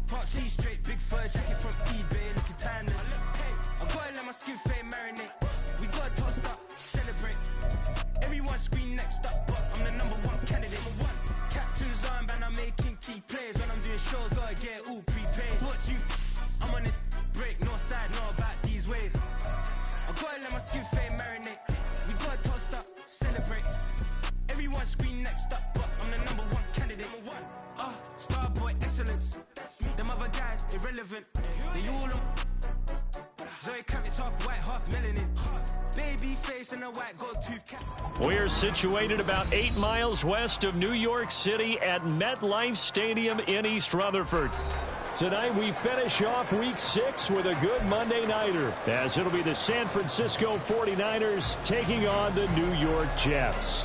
Can't see straight, big fur jacket from eBay, looking timeless. I gotta let my skin fade marinate. We gotta toast up, celebrate. Everyone scream next up, but I'm the #1 candidate. Captain's armband, I'm making key plays. When I'm doing shows, gotta get all prepaid. What you? I'm on it, break, no side, no about these ways. I gotta let my skin fade marinate. We gotta toast up, celebrate. Everyone scream next up, but I'm the #1 candidate. Starboy excellence. Them other guys irrelevant. They all on. Zoe Kravitz half white, half melanin. Baby face and a white gold tooth cap. We're situated about 8 miles west of New York City at MetLife Stadium in East Rutherford. Tonight we finish off Week 6 with a good Monday nighter, as it'll be the San Francisco 49ers taking on the New York Jets.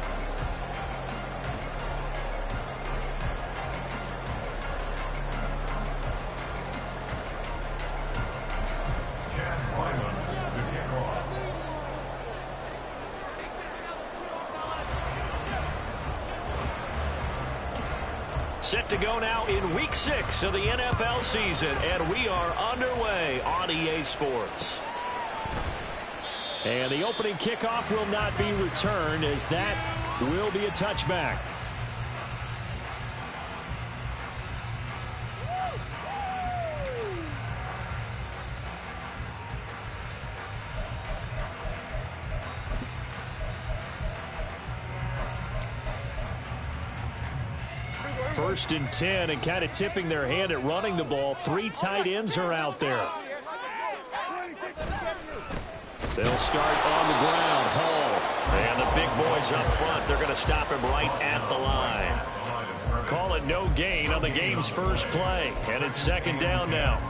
Set to go now in Week 6 of the NFL season, and we are underway on EA Sports. And the opening kickoff will not be returned, as that will be a touchback. First and 10, and kind of tipping their hand at running the ball. 3 tight ends are out there. They'll start on the ground. Hall. And the big boys up front. They're going to stop him right at the line. Call it no gain on the game's first play. And it's second down now.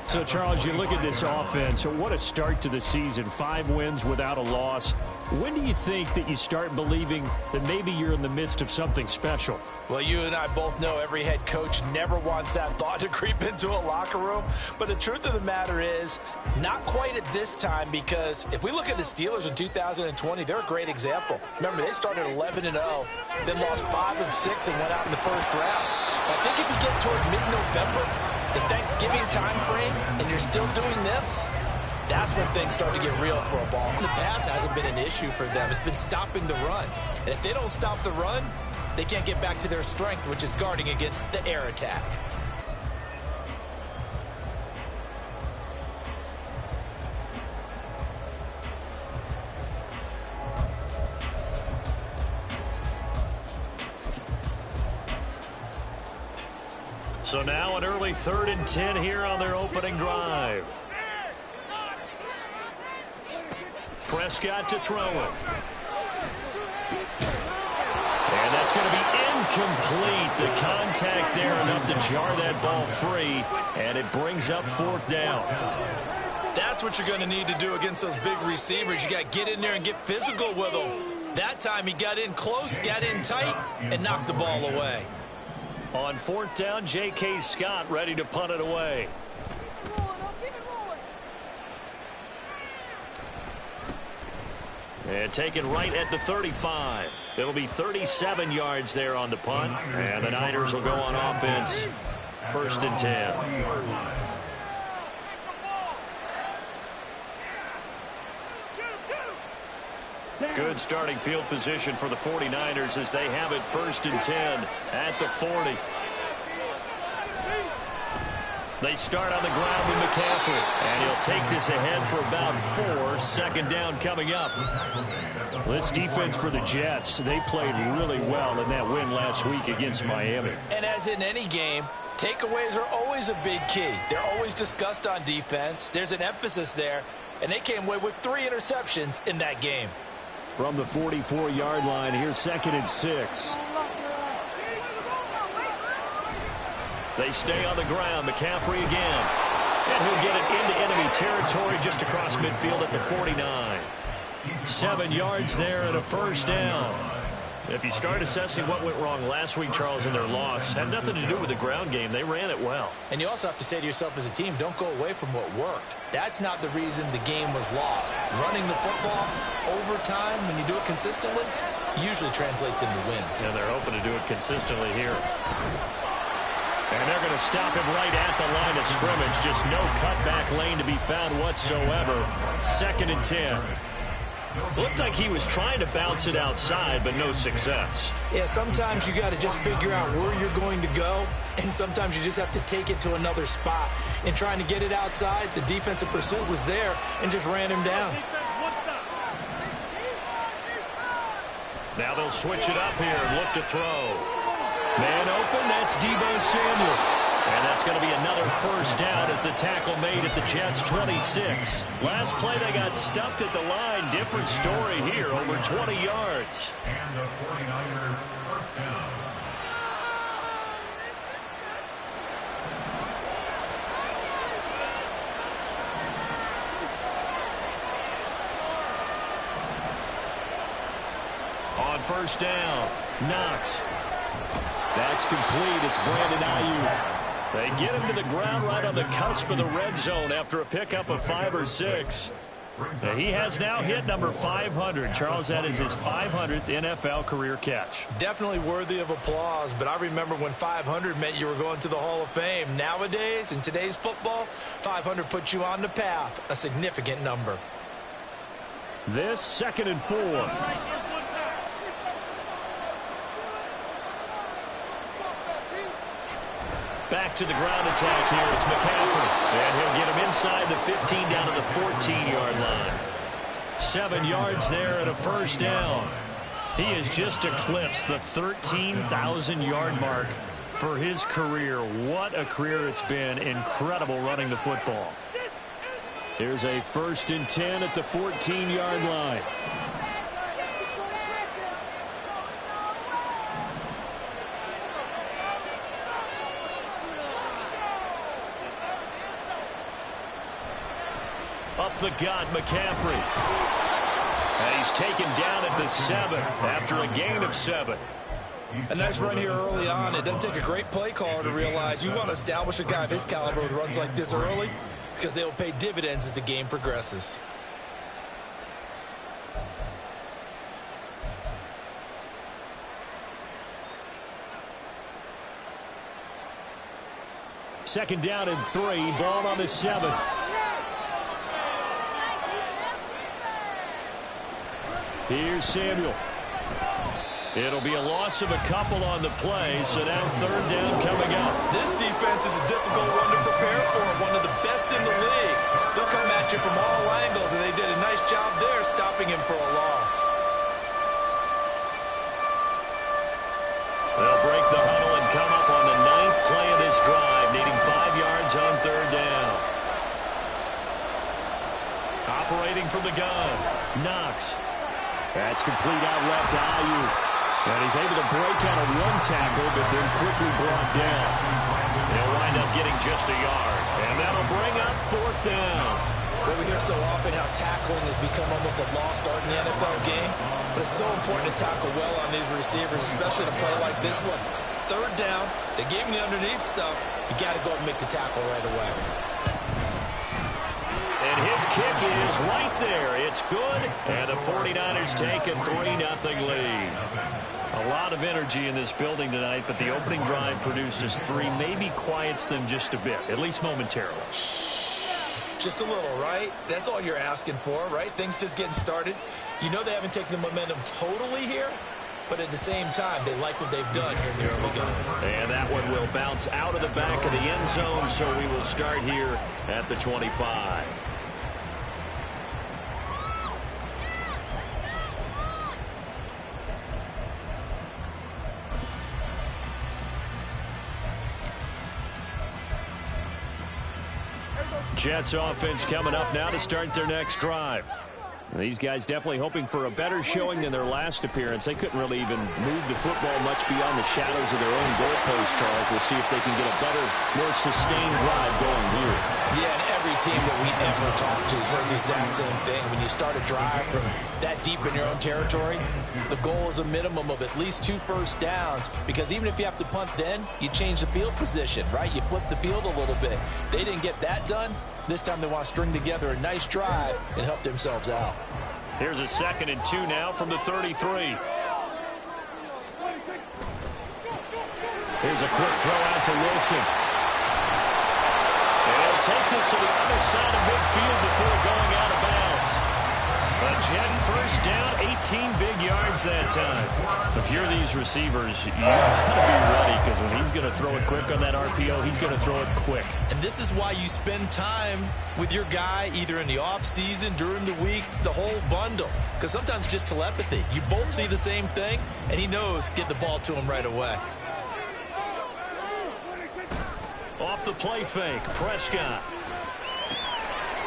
So, Charles, you look at this offense. What a start to the season. 5 wins without a loss. When do you think that you start believing that maybe you're in the midst of something special? Well, you and I both know every head coach never wants that thought to creep into a locker room. But the truth of the matter is, not quite at this time, because if we look at the Steelers in 2020, they're a great example. Remember, they started 11-0, then lost 5-6 and went out in the first round. I think if you get toward mid-November, the Thanksgiving time frame, and you're still doing this, that's when things start to get real for a ball. The pass hasn't been an issue for them. It's been stopping the run. And if they don't stop the run, they can't get back to their strength, which is guarding against the air attack. So now an early 3rd and 10 here on their opening drive. Prescott to throw it. And that's going to be incomplete. The contact there enough to jar that ball free, and it brings up 4th down. That's what you're going to need to do against those big receivers. You got to get in there and get physical with them. That time he got in close, got in tight, and knocked the ball away. On 4th down, J.K. Scott ready to punt it away. And taken right at the 35. It'll be 37 yards there on the punt. And the Niners will go on offense. 1st and 10. Good starting field position for the 49ers as they have it 1st and 10 at the 40. They start on the ground with McCaffrey, and he'll take this ahead for about 4. 2nd down coming up. This defense for the Jets, they played really well in that win last week against Miami. And as in any game, takeaways are always a big key. They're always discussed on defense. There's an emphasis there, and they came away with 3 interceptions in that game. From the 44-yard line, here's 2nd and 6. They stay on the ground. McCaffrey again. And he'll get it into enemy territory just across midfield at the 49. 7 yards there and a 1st down. If you start assessing what went wrong last week, Charles, in their loss, had nothing to do with the ground game. They ran it well. And you also have to say to yourself as a team, don't go away from what worked. That's not the reason the game was lost. Running the football over time, when you do it consistently, usually translates into wins. And they're hoping to do it consistently here. And they're going to stop him right at the line of scrimmage. Just no cutback lane to be found whatsoever. 2nd and 10. Looked like he was trying to bounce it outside, but no success. Yeah, sometimes you got to just figure out where you're going to go, and sometimes you just have to take it to another spot. And trying to get it outside, the defensive pursuit was there and just ran him down. Now they'll switch it up here and look to throw. Man open, that's Deebo Samuel. And that's going to be another first down as the tackle made at the Jets' 26. Last play they got stuffed at the line. Different story here, over 20 yards. And the 49ers first down. On first down, Knox. That's complete. It's Brandon Ayuk. They get him to the ground right on the cusp of the red zone after a pickup of 5 or 6. He has now hit number 500. Charles, that is his 500th NFL career catch. Definitely worthy of applause, but I remember when 500 meant you were going to the Hall of Fame. Nowadays, in today's football, 500 puts you on the path, a significant number. This 2nd and 4. Back to the ground attack here. It's McCaffrey. And he'll get him inside the 15 down to the 14-yard line. 7 yards there and a first down. He has just eclipsed the 13,000-yard mark for his career. What a career it's been. Incredible running the football. Here's a 1st and 10 at the 14-yard line. Up the gut, McCaffrey. And he's taken down at the 7 after a gain of 7. A nice run here early on. It doesn't take a great play caller to realize you want to establish a guy of his caliber with runs like this early because they will pay dividends as the game progresses. Second down and 3. Ball on the 7. Here's Samuel. It'll be a loss of a couple on the play, so now 3rd down coming up. This defense is a difficult one to prepare for, one of the best in the league. They'll come at you from all angles, and they did a nice job there stopping him for a loss. They'll break the huddle and come up on the 9th play of this drive, needing 5 yards on 3rd down. Operating from the gun, Knox. That's complete out left to Ayuk. And he's able to break out of 1 tackle, but then quickly brought down. They'll wind up getting just a yard. And that'll bring up 4th down. Well, we hear so often how tackling has become almost a lost art in the NFL game. But it's so important to tackle well on these receivers, especially in a play like this one. 3rd down, they gave him the underneath stuff. You got to go and make the tackle right away. And his kick is right there. It's good. And the 49ers take a 3-0 lead. A lot of energy in this building tonight, but the opening drive produces 3. Maybe quiets them just a bit, at least momentarily. Just a little, right? That's all you're asking for, right? Things just getting started. You know they haven't taken the momentum totally here, but at the same time, they like what they've done here in the early going. And that one will bounce out of the back of the end zone, so we will start here at the 25. Jets offense coming up now to start their next drive. These guys definitely hoping for a better showing than their last appearance. They couldn't really even move the football much beyond the shadows of their own goalpost, Charles. We'll see if they can get a better, more sustained drive going here. Yeah, and every team that we ever talk to says the exact same thing. When you start a drive from that deep in your own territory, the goal is a minimum of at least 2 first downs, because even if you have to punt then, you change the field position, right? You flip the field a little bit. They didn't get that done. This time they want to string together a nice drive and help themselves out. Here's a 2nd and 2 now from the 33. Here's a quick throw out to Wilson. And he'll take this to the other side of midfield before going out of bounds. A Jet first down, 18 big yards that time. If you're these receivers, you've got to be ready, because when he's going to throw it quick on that RPO, he's going to throw it quick. And this is why you spend time with your guy either in the offseason, during the week, the whole bundle. Because sometimes just telepathy. You both see the same thing, and he knows get the ball to him right away. Off the play fake, Prescott.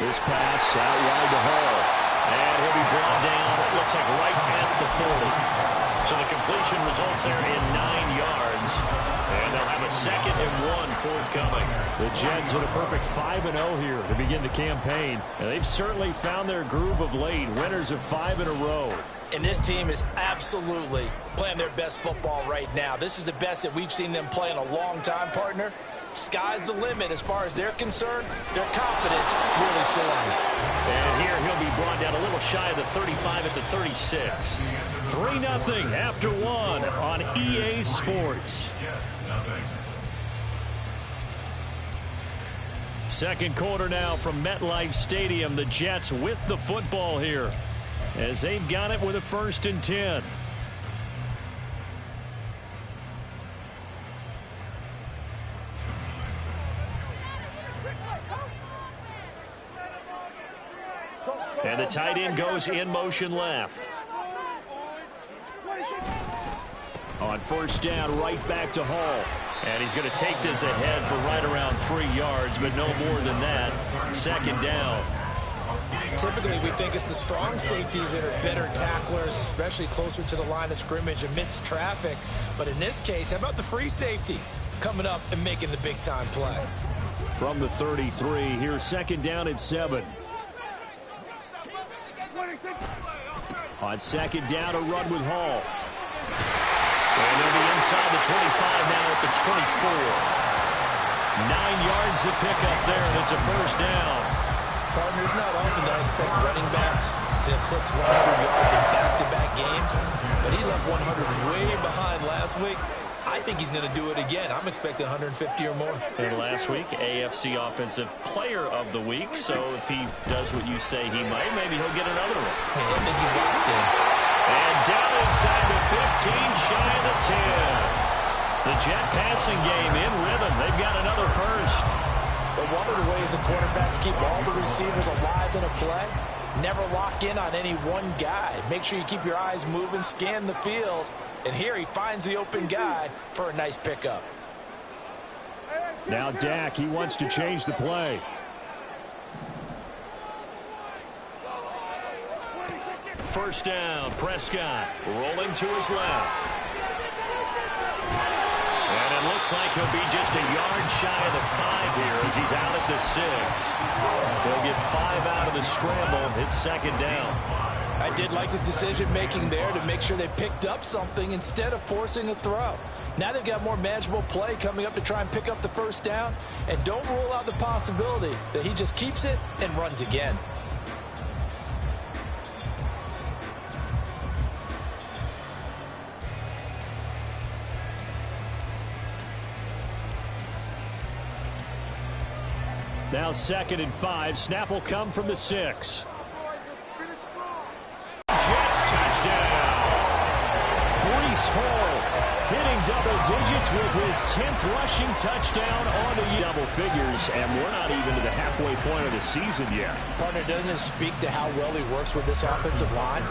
This pass out wide to Hall. And he'll be brought down, it looks like right at the 40. So the completion results there in 9 yards. And they'll have a 2nd and 1 forthcoming. The Jets with a perfect 5-0 here to begin the campaign. And they've certainly found their groove of late. Winners of 5 in a row. And this team is absolutely playing their best football right now. This is the best that we've seen them play in a long time, partner. Sky's the limit as far as they're concerned. Their confidence really soaring. And here he'll be brought down a little shy of the 35 at the 36. 3-0 after 1 on EA Sports. Second quarter now from MetLife Stadium. The Jets with the football here as they've got it with a 1st and 10. And the tight end goes in motion left. On 1st down, right back to Hall. And he's going to take this ahead for right around 3 yards, but no more than that. 2nd down. Typically, we think it's the strong safeties that are better tacklers, especially closer to the line of scrimmage amidst traffic. But in this case, how about the free safety coming up and making the big-time play? From the 33, here's 2nd down at 7. On 2nd down, a run with Hall. And they'll be inside the 25 now at the 24. 9 yards to pick up there, and it's a 1st down. Partner, it's not often that I expect running backs to eclipse 100 yards in back-to-back games, but he left 100 way behind last week. I think he's going to do it again. I'm expecting 150 or more. And last week, AFC Offensive Player of the Week. So if he does what you say he might, maybe he'll get another one. I think he's locked in. And down inside the 15, shy of the 10. The Jet passing game in rhythm. They've got another 1st. But one of the ways the quarterbacks keep all the receivers alive in a play, never lock in on any one guy. Make sure you keep your eyes moving, scan the field. And here he finds the open guy for a nice pickup. Now Dak, he wants to change the play. First down, Prescott rolling to his left. And it looks like he'll be just a yard shy of the 5 here as he's out at the 6. They'll get 5 out of the scramble. It's 2nd down. I did like his decision-making there to make sure they picked up something instead of forcing a throw. Now they've got more manageable play coming up to try and pick up the 1st down. And don't rule out the possibility that he just keeps it and runs again. Now 2nd and 5. Snap will come from the 6. Jets touchdown. Breece Hall hitting double digits with his 10th rushing touchdown on the double figures, and we're not even to the halfway point of the season yet. Partner, doesn't it speak to how well he works with this offensive line?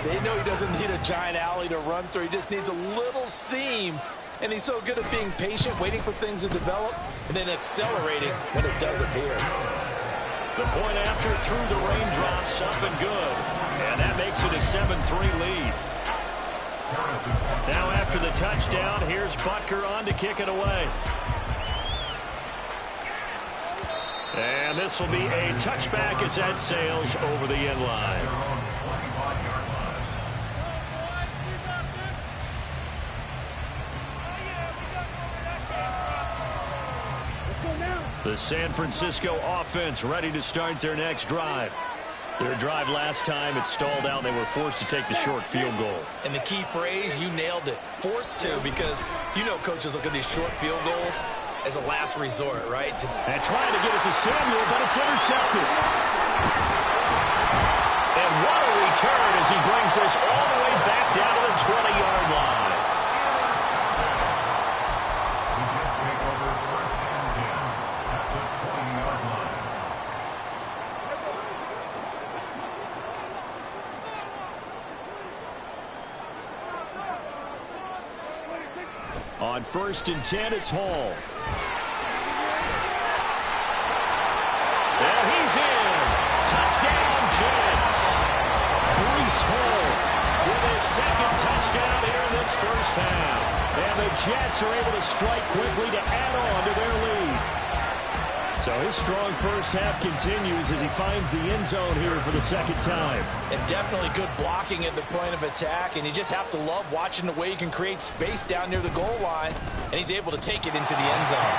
They know he doesn't need a giant alley to run through. He just needs a little seam. And he's so good at being patient, waiting for things to develop, and then accelerating when it does appear. The point after through the raindrops, up and good. And that makes it a 7-3 lead. Now after the touchdown, here's Butker on to kick it away. And this will be a touchback as that sails over the end line. The San Francisco offense ready to start their next drive. Their drive last time, it stalled out. They were forced to take the short field goal. And the key phrase, you nailed it, forced to, because you know coaches look at these short field goals as a last resort, right? And trying to get it to Samuel, but it's intercepted. And what a return as he brings this all the way back down to the 20-yard line. On 1st and 10, it's Hall. And he's in. Touchdown, Jets. Breece Hall with his second touchdown here in this first half. And the Jets are able to strike quickly to add on to their lead. So his strong first half continues as he finds the end zone here for the second time. And definitely good blocking at the point of attack, and you just have to love watching the way he can create space down near the goal line, and he's able to take it into the end zone.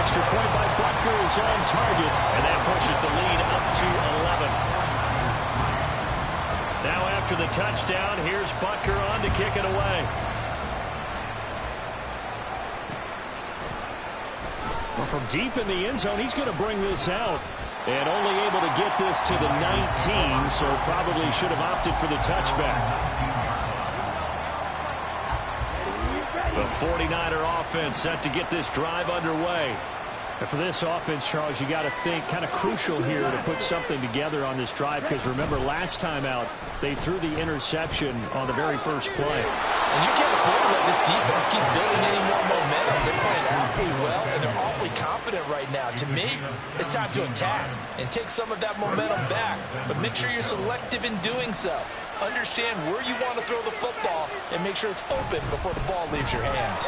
Extra point by Butker is on target, and that pushes the lead up to 11. Now after the touchdown, here's Butker on to kick it away. Well, from deep in the end zone, he's going to bring this out. And only able to get this to the 19, so probably should have opted for the touchback. The 49er offense set to get this drive underway. And for this offense, Charles, you got to think kind of crucial here to put something together on this drive, because remember, last time out, they threw the interception on the very first play. And you can't afford to let this defense keep building any more momentum. They're playing awfully well, and they're awfully confident right now. To me, it's time to attack and take some of that momentum back. But make sure you're selective in doing so. Understand where you want to throw the football and make sure it's open before the ball leaves your hands.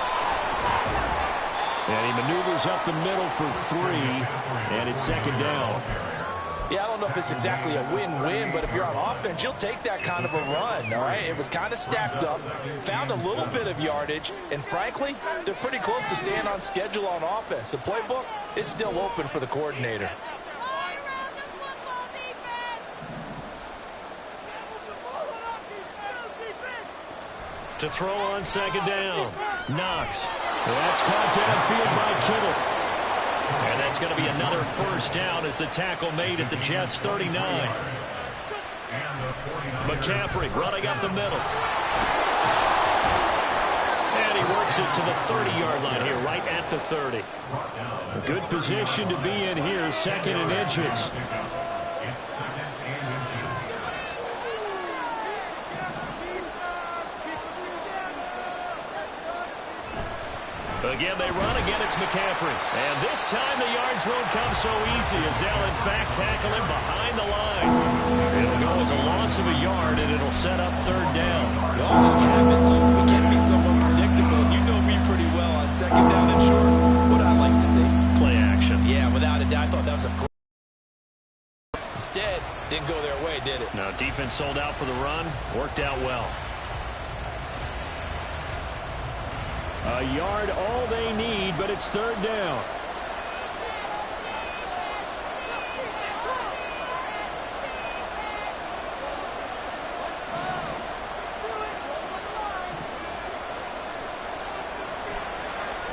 And he maneuvers up the middle for 3, and it's second down. Yeah, I don't know if it's exactly a win-win, but if you're on offense, you'll take that kind of a run, all right? It was kind of stacked up, found a little bit of yardage, and frankly, they're pretty close to staying on schedule on offense. The playbook is still open for the coordinator. To throw on second down, Knox. That's caught downfield by Kittle. And that's going to be another first down as the tackle made at the Jets' 39. McCaffrey running up the middle. And he works it to the 30-yard line here, right at the 30. A good position to be in here, second and inches. Again, they run. Again, it's McCaffrey. And this time the yards won't come so easy as they'll, in fact, tackle him behind the line. It'll go as a loss of a yard, and it'll set up third down. We all have habits. We can be somewhat predictable. You know me pretty well on second down and short. What I like to see? Play action. Yeah, without a doubt. I thought that was a great. Instead, didn't go their way, did it? No, defense sold out for the run. Worked out well. A yard, all they need, but it's third down.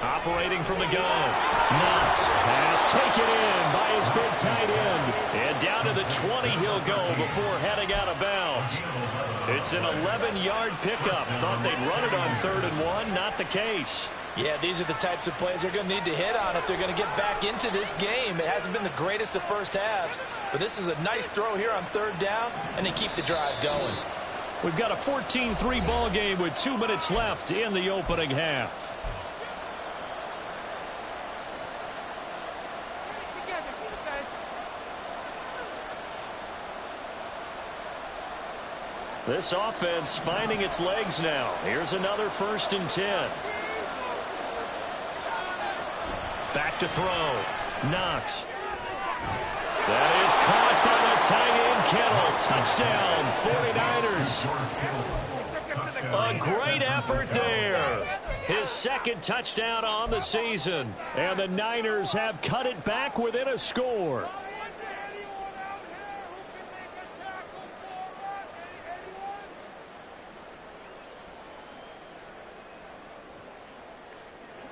Operating from the gun. Knox has taken in by his big tight end. And down to the 20 he'll go before heading out of bounds. It's an 11-yard pickup. Thought they'd run it on 3rd and 1. Not the case. Yeah, these are the types of plays they're going to need to hit on if they're going to get back into this game. It hasn't been the greatest of first halves, but this is a nice throw here on 3rd down, and they keep the drive going. We've got a 14-3 ball game with 2 minutes left in the opening half. This offense finding its legs now. Here's another 1st and 10. Back to throw. Knox. That is caught by the tight end, Kittle. Touchdown, 49ers. A great effort there. His second touchdown on the season. And the Niners have cut it back within a score.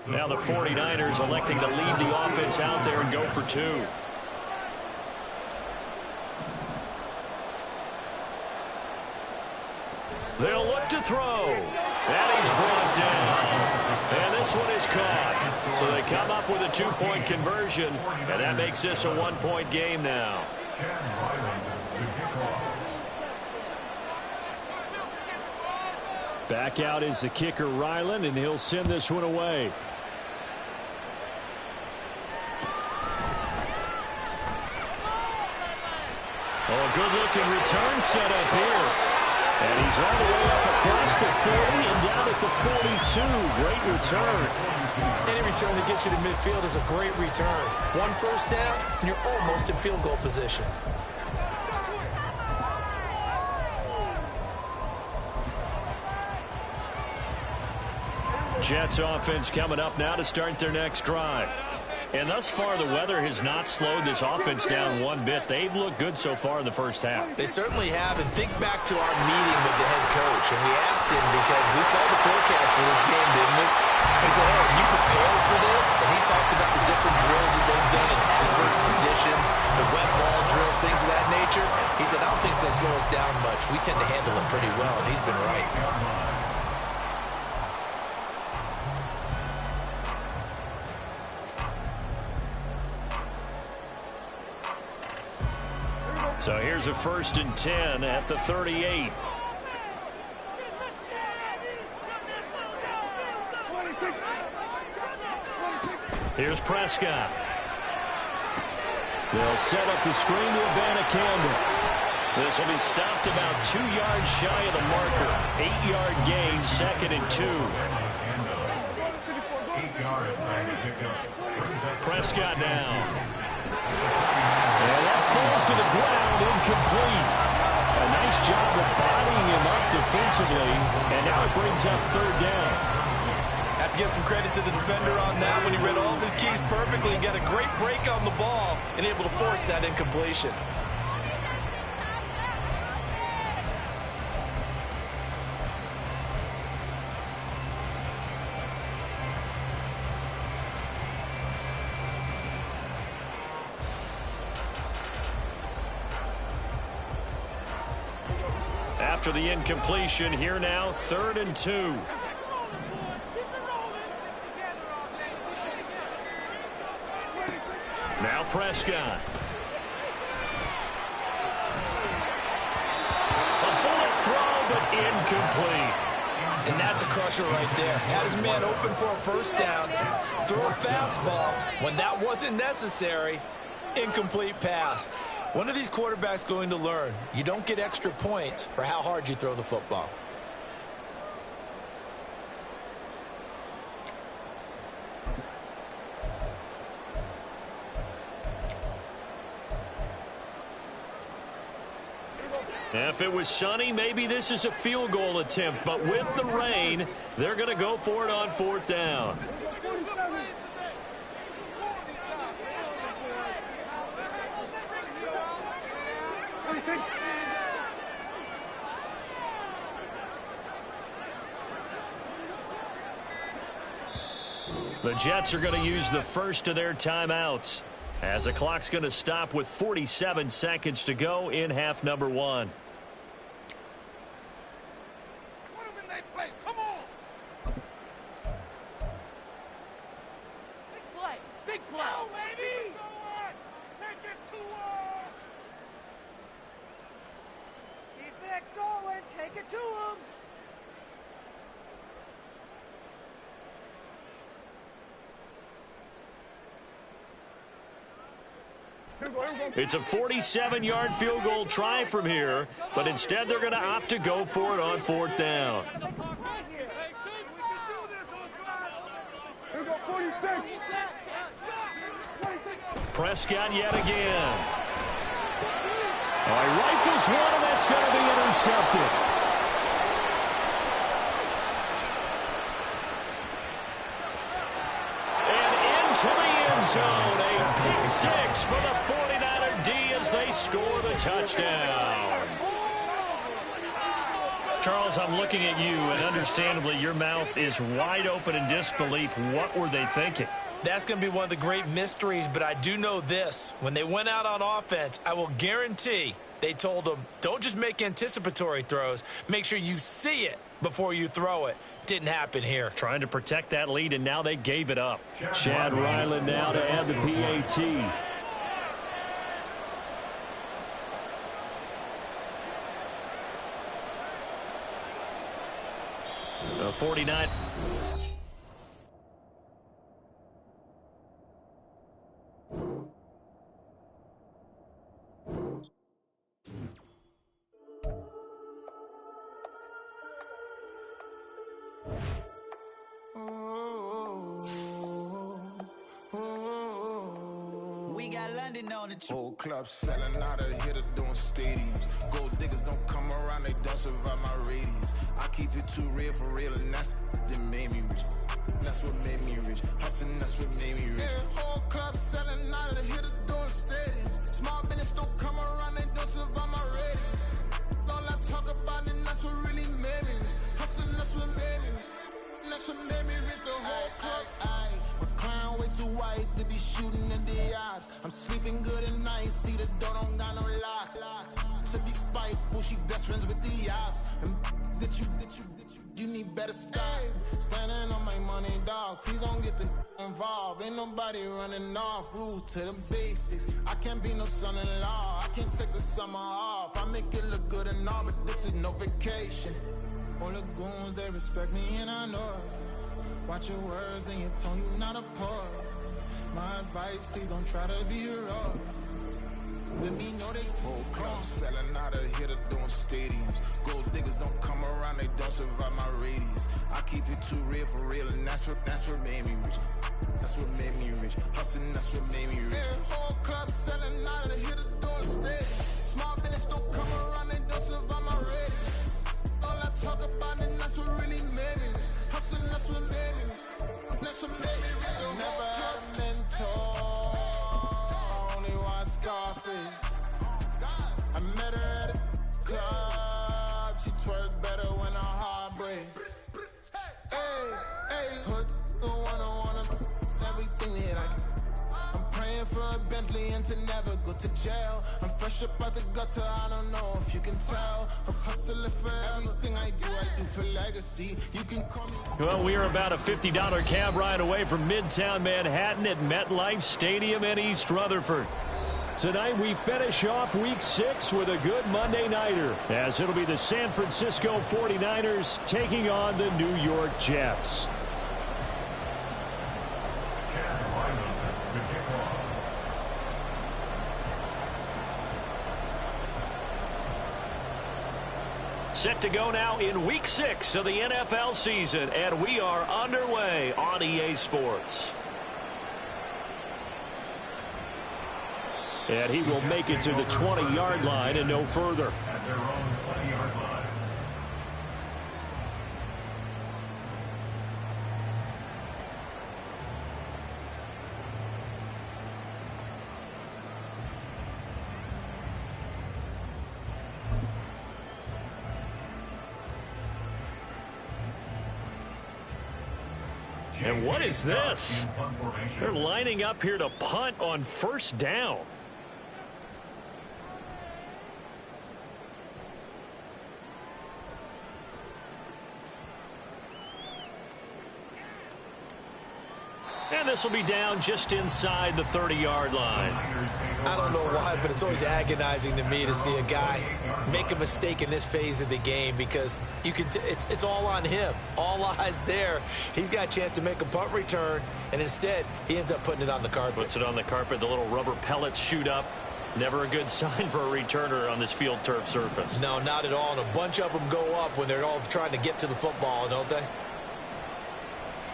Now the 49ers electing to leave the offense out there and go for two. They'll look to throw. And he's brought down. And this one is caught. So they come up with a two-point conversion, and that makes this a one-point game now. Back out is the kicker, Ryland, and he'll send this one away. Oh, good-looking return set up here. And he's all the way up across the 40 and down at the 42. Great return. Any return that gets you to midfield is a great return. One first down, and you're almost in field goal position. Jets offense coming up now to start their next drive. And thus far, the weather has not slowed this offense down one bit. They've looked good so far in the first half. They certainly have. And think back to our meeting with the head coach. And we asked him, because we saw the forecast for this game, didn't we? He said, hey, are you prepared for this? And he talked about the different drills that they've done in adverse conditions, the wet ball drills, things of that nature. He said, I don't think it's going to slow us down much. We tend to handle it pretty well, and he's been right. So here's a 1st and 10 at the 38. Here's Prescott. They'll set up the screen to Campbell. This will be stopped about 2 yards shy of the marker. 8-yard gain, 2nd and 2. 8 yards after pickup. Prescott down. And that falls to the ground, incomplete. A nice job of bodying him up defensively, and now it brings up 3rd down. Have to give some credit to the defender on that when he read all of his keys perfectly and got a great break on the ball and able to force that incompletion. After the incompletion, here now, 3rd and 2. Now Prescott. A bullet throw, but incomplete. And that's a crusher right there. Had his man open for a 1st down, threw a fastball. When that wasn't necessary, incomplete pass. One of these quarterbacks going to learn, you don't get extra points for how hard you throw the football. If it was sunny, maybe this is a field goal attempt. But with the rain, they're going to go for it on 4th down. The Jets are going to use the first of their timeouts, as the clock's going to stop with 47 seconds to go in half number 1. Put them in their place. Come on. Big play. Big play. Go, baby. Take it to him. Keep it going. Take it to him. It's a 47-yard field goal try from here, but instead they're going to opt to go for it on 4th down. Prescott yet again. Oh, he rifles one, and that's going to be intercepted. And into the end zone, a pick 6 for the 49er D as they score the touchdown. Charles, I'm looking at you, and understandably, your mouth is wide open in disbelief. What were they thinking? That's going to be one of the great mysteries, but I do know this. When they went out on offense, I will guarantee they told them, don't just make anticipatory throws. Make sure you see it before you throw it. Didn't happen here. Trying to protect that lead, and now they gave it up. Chad Ryland now to add the PAT. 49. We got London on the whole club selling out of hitter doing stadiums. Gold diggers don't come around, they don't survive my radius. I keep it too real for real, and that's that made me rich. That's what made me rich. Hustling, that's what made me rich. Yeah, whole club selling out of hitters doing stadiums. Small business don't come around, they don't survive my radius. All I talk about, and that's what really made me rich. Hustling, that's what made me rich. That's what made me rich. The whole club. McLaren way too white to be shooting in the eyes. I'm sleeping good at night, see the door don't got no locks. To be spiteful, she best friends with the ops. And you need better styles. Standing on my money, dog. Please don't get the involved. Ain't nobody running off. Rules to the basics. I can't be no son-in-law. I can't take the summer off. I make it look good and all, but this is no vacation. All the goons, they respect me and I know it. Watch your words and your tone, you not a poet. My advice, please don't try to be heroic. Let me know they whole club selling out of hitter doing stadiums. Gold diggers don't come around, they don't survive my radius. I keep it too real for real, and that's what made me rich. That's what made me rich. Hustling, that's what made me rich. Yeah, whole club selling out of the hitters doing stadiums. Small business don't come around, they don't survive my radius. All I talk about, and that's what really made me rich. Hustling, that's what made me rich. That's what made me rich. Never had a mentor. Only one Scarface. I met her at a club. She twerked better when her heart breaks. Hey, hood, the wanna everything that I'm praying for a Bentley and to never go to jail. I'm fresh up out the gutter, I don't know if you can tell. I'm hustling for everything I do for legacy. You can call me. Well, we are about a $50 cab ride away from Midtown Manhattan at MetLife Stadium in East Rutherford. Tonight we finish off Week 6 with a good Monday nighter, as it'll be the San Francisco 49ers taking on the New York Jets. Set to go now in Week 6 of the NFL season, and we are underway on EA Sports. And he will make it to the 20-yard line and no further. At their own 20-yard line. And what is this? They're lining up here to punt on first down. And this will be down just inside the 30-yard line. I don't know why, but it's always agonizing to me to see a guy make a mistake in this phase of the game, because you can it's all on him. All eyes there. He's got a chance to make a punt return, and instead he ends up putting it on the carpet. Puts it on the carpet. The little rubber pellets shoot up. Never a good sign for a returner on this field turf surface. No, not at all. And a bunch of them go up when they're all trying to get to the football, don't they?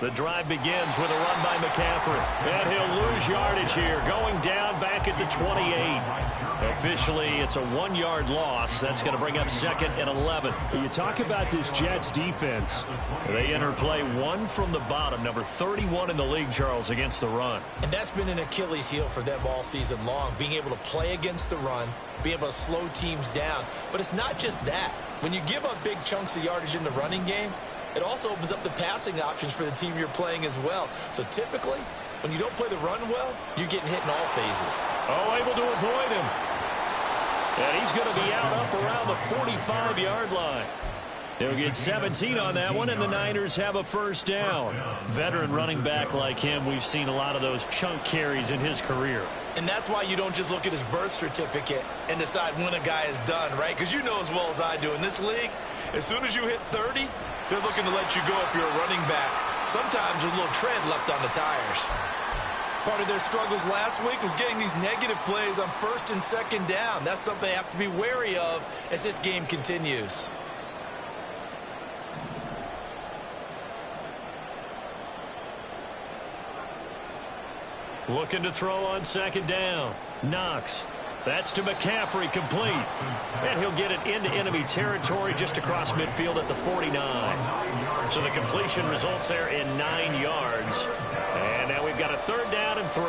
The drive begins with a run by McCaffrey. And he'll lose yardage here, going down back at the 28. Officially, it's a 1-yard loss. That's going to bring up 2nd and 11. You talk about this Jets defense. They enter play 1 from the bottom, number 31 in the league, Charles, against the run. And that's been an Achilles heel for them all season long, being able to play against the run, being able to slow teams down. But it's not just that. When you give up big chunks of yardage in the running game, it also opens up the passing options for the team you're playing as well. So typically, when you don't play the run well, you're getting hit in all phases. Oh, able to avoid him. And he's going to be out up around the 45-yard line. He'll get 17 on that one, and the Niners have a first down. Veteran running back like him, we've seen a lot of those chunk carries in his career. And that's why you don't just look at his birth certificate and decide when a guy is done, right? Because you know as well as I do, in this league, as soon as you hit 30, they're looking to let you go if you're a running back. Sometimes there's a little tread left on the tires. Part of their struggles last week was getting these negative plays on 1st and 2nd down. That's something they have to be wary of as this game continues. Looking to throw on 2nd down. Knox. That's to McCaffrey, complete. And he'll get it into enemy territory just across midfield at the 49. So the completion results there in 9 yards. And now we've got a 3rd down and 3.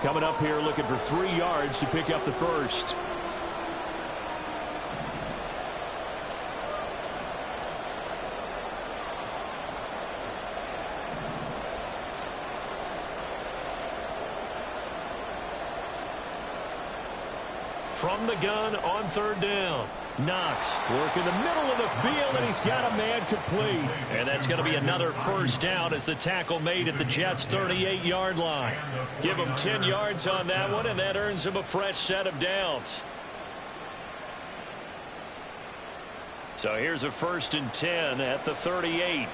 Coming up here looking for 3 yards to pick up the first. From the gun on 3rd down. Knox working the middle of the field, and he's got a man complete. And that's going to be another first down as the tackle made at the Jets' 38-yard line. Give him 10 yards on that one, and that earns him a fresh set of downs. So here's a 1st and 10 at the 38.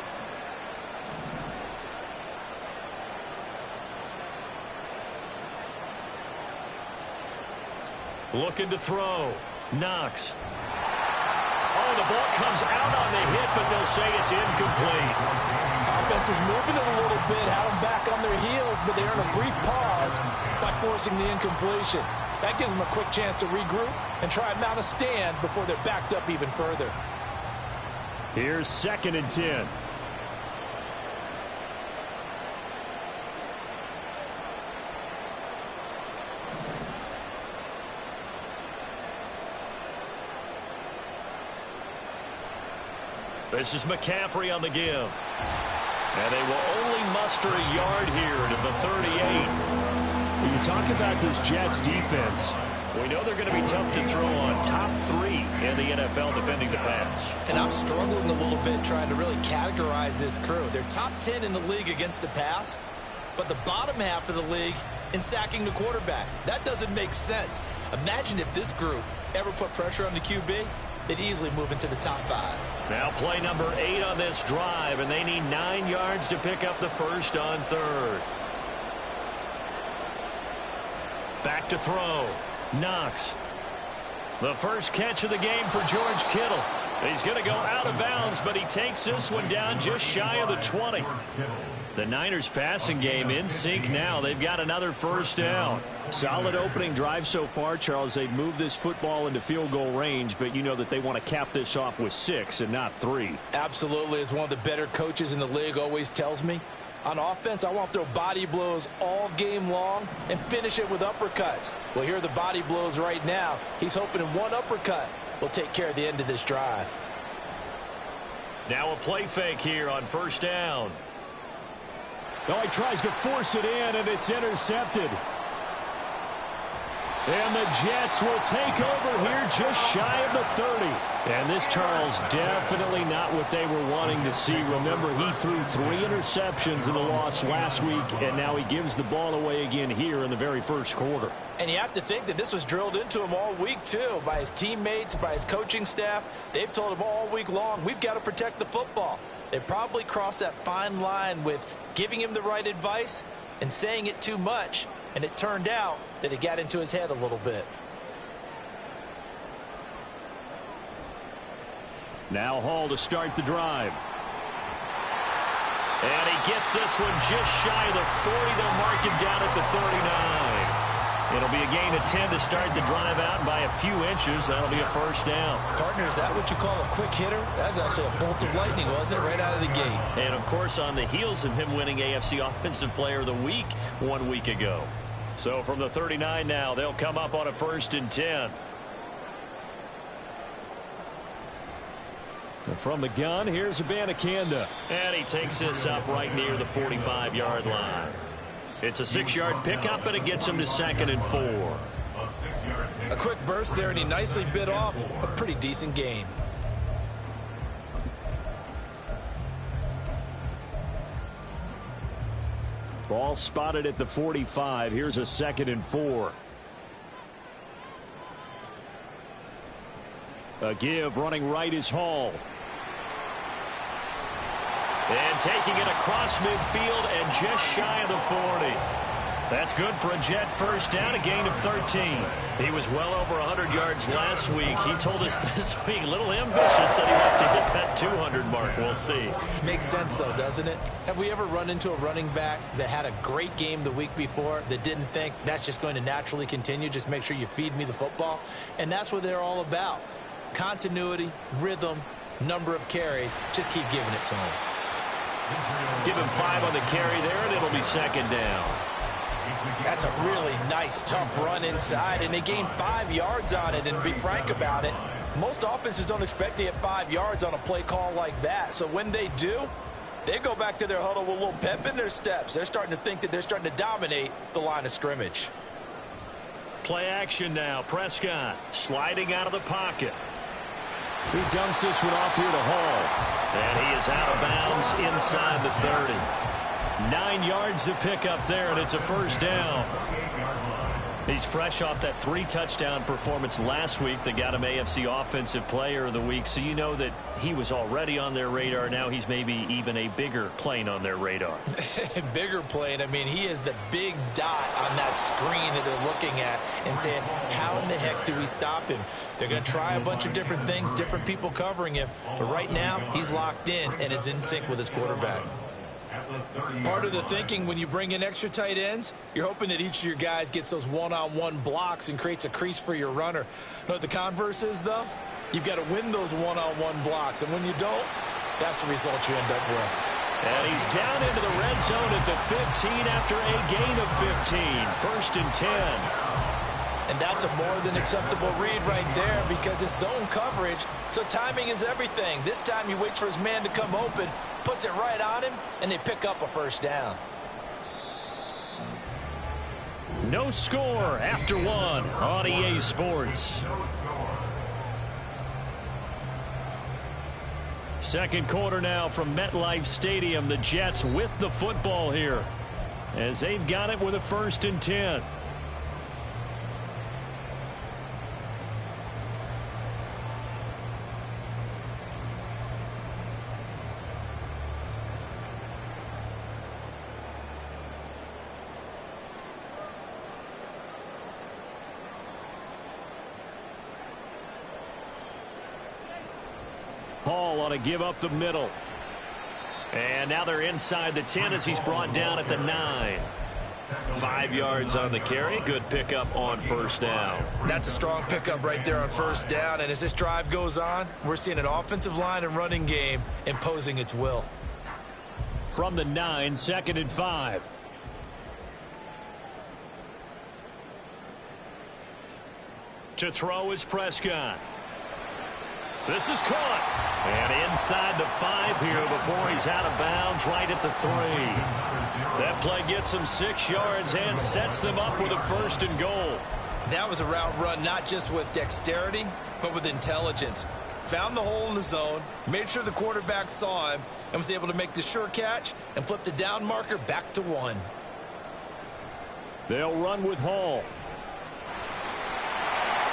Looking to throw. Knox. Oh, the ball comes out on the hit, but they'll say it's incomplete. Offense was moving it a little bit, had them back on their heels, but they earn a brief pause by forcing the incompletion. That gives them a quick chance to regroup and try and mount a stand before they're backed up even further. Here's 2nd and 10. This is McCaffrey on the give. And they will only muster a yard here to the 38. When you talk about this Jets defense, we know they're going to be tough to throw on. Top 3 in the NFL defending the pass. And I'm struggling a little bit trying to really categorize this crew. They're top 10 in the league against the pass, but the bottom half of the league in sacking the quarterback. That doesn't make sense. Imagine if this group ever put pressure on the QB, they'd easily move into the top 5. Now play number 8 on this drive, and they need 9 yards to pick up the first on 3rd. Back to throw. Knox. The first catch of the game for George Kittle. He's going to go out of bounds, but he takes this one down just shy of the 20. The Niners passing game in sync now. They've got another first down. Solid opening drive so far, Charles. They've moved this football into field goal range, but you know that they want to cap this off with 6 and not 3. Absolutely. As one of the better coaches in the league always tells me, on offense, I want to throw body blows all game long and finish it with uppercuts. Well, here are the body blows right now. He's hoping in one uppercut will take care of the end of this drive. Now a play fake here on 1st down. Oh, he tries to force it in, and it's intercepted. And the Jets will take over here just shy of the 30. And this, Charles, definitely not what they were wanting to see. Remember, he threw 3 interceptions in the loss last week, and now he gives the ball away again here in the very first quarter. And you have to think that this was drilled into him all week, too, by his teammates, by his coaching staff. They've told him all week long, we've got to protect the football. They probably crossed that fine line with giving him the right advice and saying it too much, and it turned out that it got into his head a little bit. Now Hall to start the drive. And he gets this one just shy of the 40. They'll mark him down at the 39. It'll be a gain of 10 to start the drive out by a few inches. That'll be a first down. Partner, is that what you call a quick hitter? That's actually a bolt of lightning, wasn't it? Right out of the gate. And, of course, on the heels of him winning AFC Offensive Player of the Week 1 week ago. So from the 39 now, they'll come up on a 1st and 10. And from the gun, here's Abanikanda. And he takes this up right near the 45-yard line. It's a 6-yard pickup, and it gets him to 2nd and 4. A quick burst there, and he nicely bit off a pretty decent gain. Ball spotted at the 45. Here's a 2nd and 4. A give running right is Hall. And taking it across midfield and just shy of the 40. That's good for a Jet first down, a gain of 13. He was well over 100 yards last week. He told us this week, a little ambitious, that he wants to hit that 200 mark. We'll see. Makes sense, though, doesn't it? Have we ever run into a running back that had a great game the week before that didn't think that's just going to naturally continue? Just make sure you feed me the football. And that's what they're all about. Continuity, rhythm, number of carries. Just keep giving it to him. Give him 5 on the carry there, and it'll be 2nd down. That's a really nice, tough run inside, and they gained 5 yards on it. And to be frank about it, most offenses don't expect to get 5 yards on a play call like that. So when they do, they go back to their huddle with a little pep in their steps. They're starting to think that they're starting to dominate the line of scrimmage. Play action now. Prescott sliding out of the pocket. He dumps this one off here to Hall. And he is out of bounds inside the 30. 9 yards to pick up there, and it's a 1st down. He's fresh off that 3-touchdown performance last week that got him AFC Offensive Player of the Week. So you know that he was already on their radar. Now he's maybe even a bigger plane on their radar. Bigger plane. I mean, he is the big dot on that screen that they're looking at and saying, how in the heck do we stop him? They're going to try a bunch of different things, different people covering him. But right now, he's locked in and is in sync with his quarterback. Part of the thinking when you bring in extra tight ends, you're hoping that each of your guys gets those one-on-one blocks and creates a crease for your runner. You know what the converse is, though? You've got to win those one-on-one blocks, and when you don't, that's the result you end up with. And he's down into the red zone at the 15 after a gain of 15. 1st and 10. And that's a more than acceptable read right there because it's zone coverage, so timing is everything. This time he waits for his man to come open, puts it right on him, and they pick up a 1st down. No score after 1 on EA Sports. 2nd quarter now from MetLife Stadium. The Jets with the football here as they've got it with a 1st and 10. Hall on a give up the middle. And now they're inside the 10 as he's brought down at the 9. 5 yards on the carry. Good pickup on 1st down. That's a strong pickup right there on 1st down. And as this drive goes on, we're seeing an offensive line and running game imposing its will. From the 9, 2nd and 5. To throw is Prescott. This is caught. And inside the 5 here before he's out of bounds right at the 3. That play gets him 6 yards and sets them up with a 1st and goal. That was a route run not just with dexterity, but with intelligence. Found the hole in the zone, made sure the quarterback saw him, and was able to make the sure catch and flip the down marker back to 1. They'll run with Hall.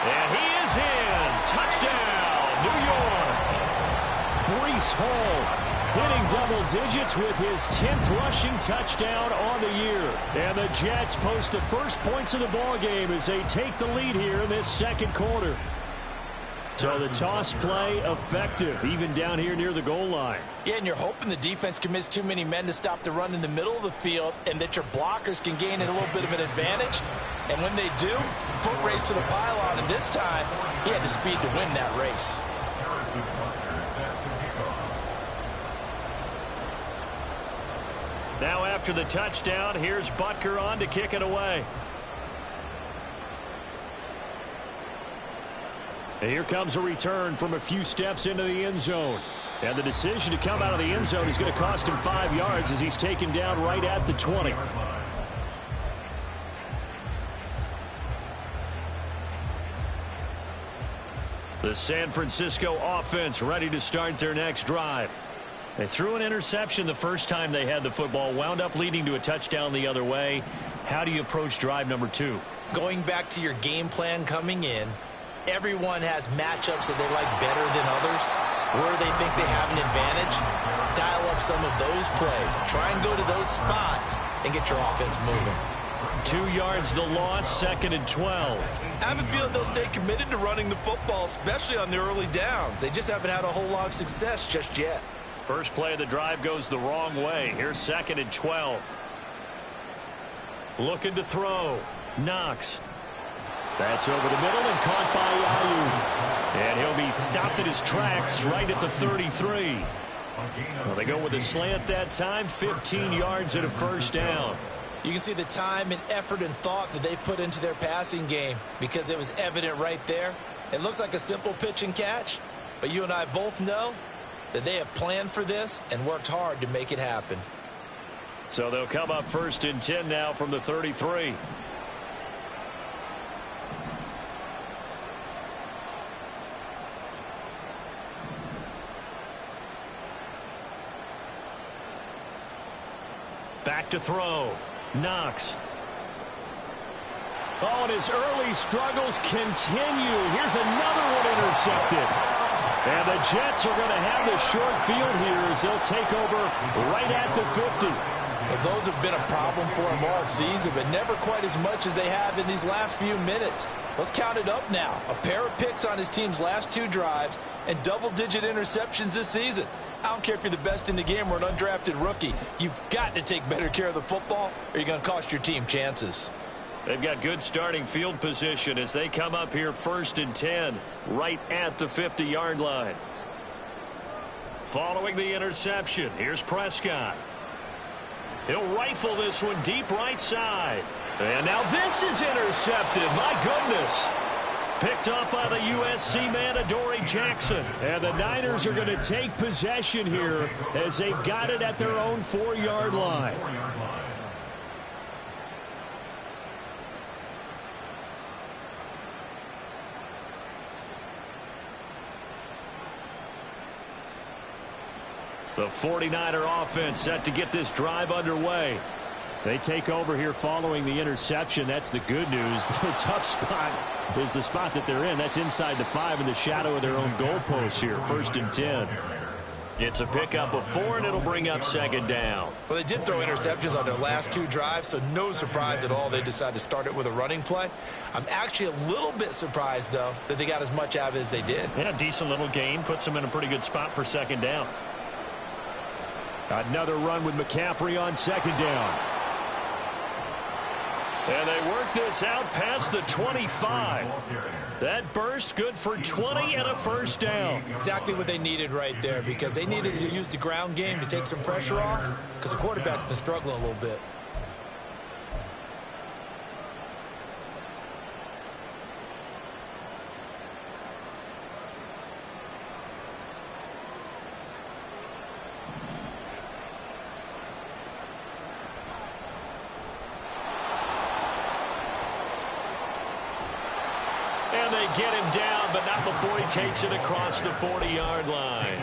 And he is in. Touchdown, New York. Breece Hall hitting double digits with his 10th rushing touchdown on the year. And the Jets post the first points of the ballgame as they take the lead here in this second quarter. So the toss play effective, even down here near the goal line. Yeah, and you're hoping the defense commits too many men to stop the run in the middle of the field and that your blockers can gain a little bit of an advantage. And when they do, foot race to the pylon, and this time he had the speed to win that race. Now after the touchdown, here's Butker on to kick it away. And here comes a return from a few steps into the end zone. And the decision to come out of the end zone is going to cost him 5 yards as he's taken down right at the 20. The San Francisco offense ready to start their next drive. They threw an interception the first time they had the football, wound up leading to a touchdown the other way. How do you approach drive number 2? Going back to your game plan coming in, everyone has matchups that they like better than others. Where they think they have an advantage, dial up some of those plays. Try and go to those spots and get your offense moving. 2 yards the loss, 2nd and 12. I have a feeling they'll stay committed to running the football, especially on the early downs. They just haven't had a whole lot of success just yet. First play of the drive goes the wrong way. Here's 2nd and 12. Looking to throw. Knox. That's over the middle and caught by Ayuk. And he'll be stopped in his tracks right at the 33. Well, they go with a slant that time, 15 yards and a first down. You can see the time and effort and thought that they put into their passing game because it was evident right there. It looks like a simple pitch and catch, but you and I both know that they have planned for this and worked hard to make it happen. So they'll come up 1st and 10 now from the 33. Back to throw. Knox. Oh, and his early struggles continue. Here's another one intercepted. And the Jets are going to have the short field here as they'll take over right at the 50. Well, those have been a problem for him all season, but never quite as much as they have in these last few minutes. Let's count it up now. A pair of picks on his team's last 2 drives and double-digit interceptions this season. I don't care if you're the best in the game or an undrafted rookie. You've got to take better care of the football or you're going to cost your team chances. They've got good starting field position as they come up here 1st and 10 right at the 50-yard line. Following the interception, here's Prescott. He'll rifle this one deep right side. And now this is intercepted. My goodness. Picked up by the USC man, Adoree Jackson. And the Niners are going to take possession here as they've got it at their own 4-yard line. The 49er offense set to get this drive underway. They take over here following the interception. That's the good news. The tough spot is the spot that they're in. That's inside the 5 in the shadow of their own goalpost here. 1st and 10. It's a pickup of 4, and it'll bring up 2nd down. Well, they did throw interceptions on their last 2 drives, so no surprise at all they decided to start it with a running play. I'm actually a little bit surprised, though, that they got as much out of it as they did. Yeah, decent little gain. Puts them in a pretty good spot for 2nd down. Another run with McCaffrey on 2nd down. And they work this out past the 25. That burst good for 20 and a first down. Exactly what they needed right there because they needed to use the ground game to take some pressure off because the quarterback's been struggling a little bit. And they get him down, but not before he takes it across the 40-yard line.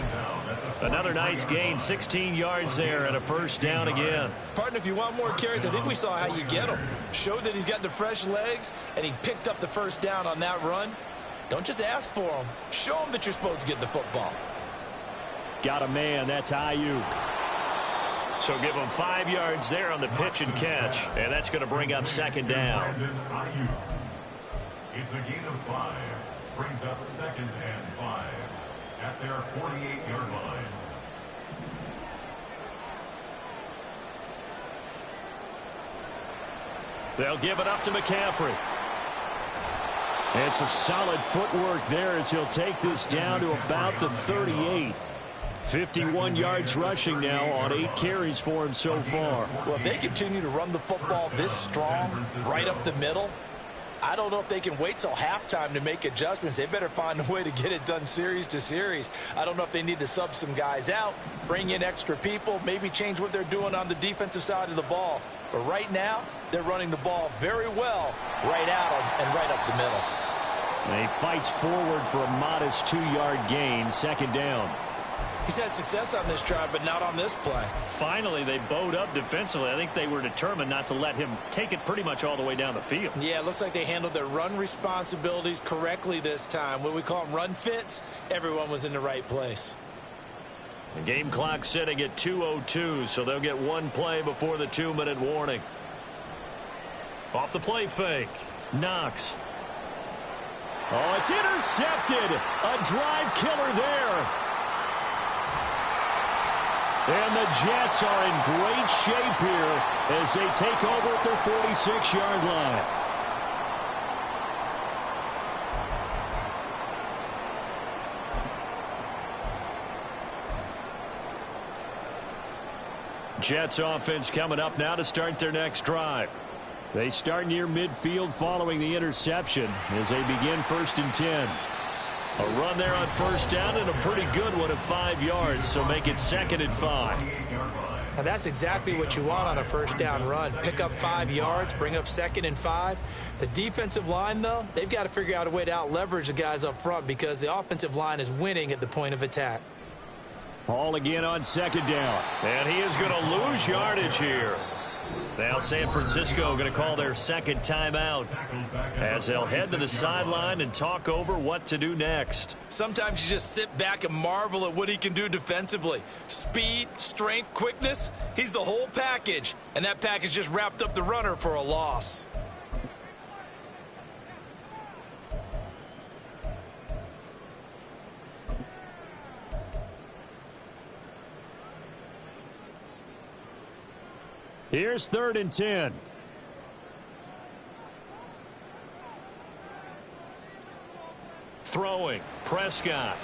Another nice gain, 16 yards there and a first down again. Partner, if you want more carries, I think we saw how you get them. Showed that he's got the fresh legs, and he picked up the first down on that run. Don't just ask for them. Show them that you're supposed to get the football. got a man. That's Ayuk. So give him 5 yards there on the pitch and catch, and that's going to bring up second down. It's a gain of 5. Brings up 2nd and 5 at their 48-yard line. They'll give it up to McCaffrey. And some solid footwork there as he'll take this down to about the 38. 51 yards rushing now on 8 carries for him so far. Well, if they continue to run the football this strong, right up the middle, I don't know if they can wait till halftime to make adjustments. They better find a way to get it done series to series. I don't know if they need to sub some guys out, bring in extra people, maybe change what they're doing on the defensive side of the ball. But right now, they're running the ball very well right at them and right up the middle. And he fights forward for a modest 2-yard gain, second down. He's had success on this drive, but not on this play. Finally, they bowed up defensively. I think they were determined not to let him take it pretty much all the way down the field. Yeah, it looks like they handled their run responsibilities correctly this time. What we call them run fits, everyone was in the right place. The game clock sitting at 2:02, so they'll get one play before the 2-minute warning. Off the play fake. Knox. Oh, it's intercepted. A drive killer there. And the Jets are in great shape here as they take over at their 46-yard line. Jets offense coming up now to start their next drive. They start near midfield following the interception as they begin 1st and 10. A run there on 1st down and a pretty good one of 5 yards, so make it 2nd and 5. Now that's exactly what you want on a 1st down run. Pick up 5 yards, bring up 2nd and 5. The defensive line, though, they've got to figure out a way to out-leverage the guys up front because the offensive line is winning at the point of attack. Ball again on 2nd down. And he is going to lose yardage here. Now San Francisco going to call their 2nd timeout as they'll head to the sideline and talk over what to do next. Sometimes you just sit back and marvel at what he can do defensively. Speed, strength, quickness, he's the whole package. And that package just wrapped up the runner for a loss. Here's 3rd and 10. Throwing. Prescott.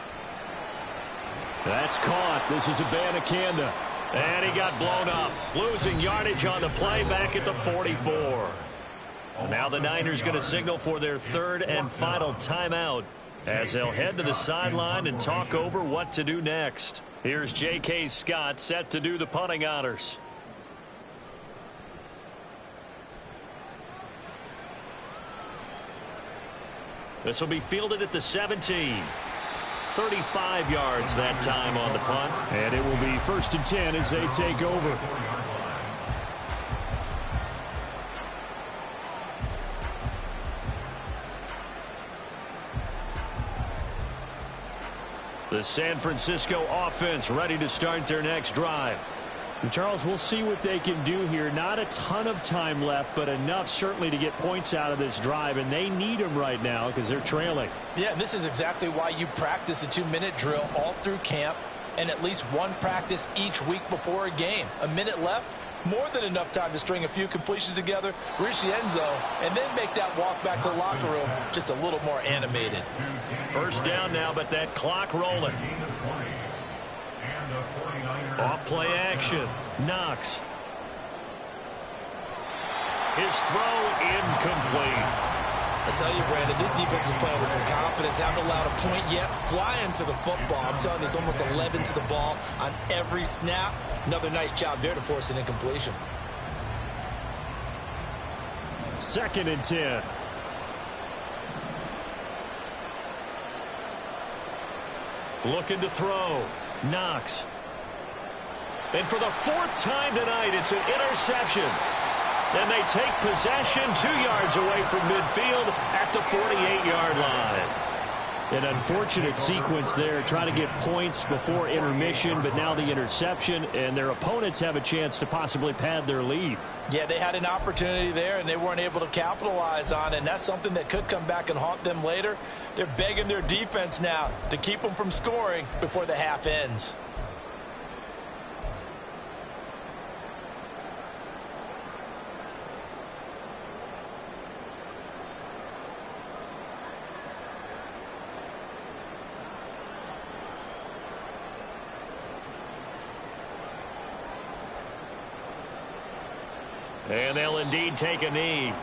That's caught. This is Abanikanda. And he got blown up. Losing yardage on the play back at the 44. Now the Niners going to signal for their 3rd and final timeout as they'll head to the sideline and talk over what to do next. Here's J.K. Scott set to do the punting honors. This will be fielded at the 17. 35 yards that time on the punt. And it will be 1st and 10 as they take over. The San Francisco offense ready to start their next drive. And Charles, we'll see what they can do here. Not a ton of time left, but enough certainly to get points out of this drive, and they need them right now because they're trailing. Yeah, and this is exactly why you practice a 2-minute drill all through camp and at least one practice each week before a game. A minute left, more than enough time to string a few completions together, reach the end zone, and then make that walk back to the locker room just a little more animated. 1st down now, but that clock rolling. Off play action. Knox. His throw incomplete. I tell you, Brandon, this defense is playing with some confidence. Haven't allowed a point yet. Flying to the football. I'm telling you, it's almost 11 to the ball on every snap. Another nice job there to force an incompletion. 2nd and 10. Looking to throw. Knox. And for the 4th time tonight, it's an interception. And they take possession 2 yards away from midfield at the 48-yard line. An unfortunate sequence there, trying to get points before intermission, but now the interception, and their opponents have a chance to possibly pad their lead. Yeah, they had an opportunity there, and they weren't able to capitalize on it, and that's something that could come back and haunt them later. They're begging their defense now to keep them from scoring before the half ends. And they'll indeed take a knee.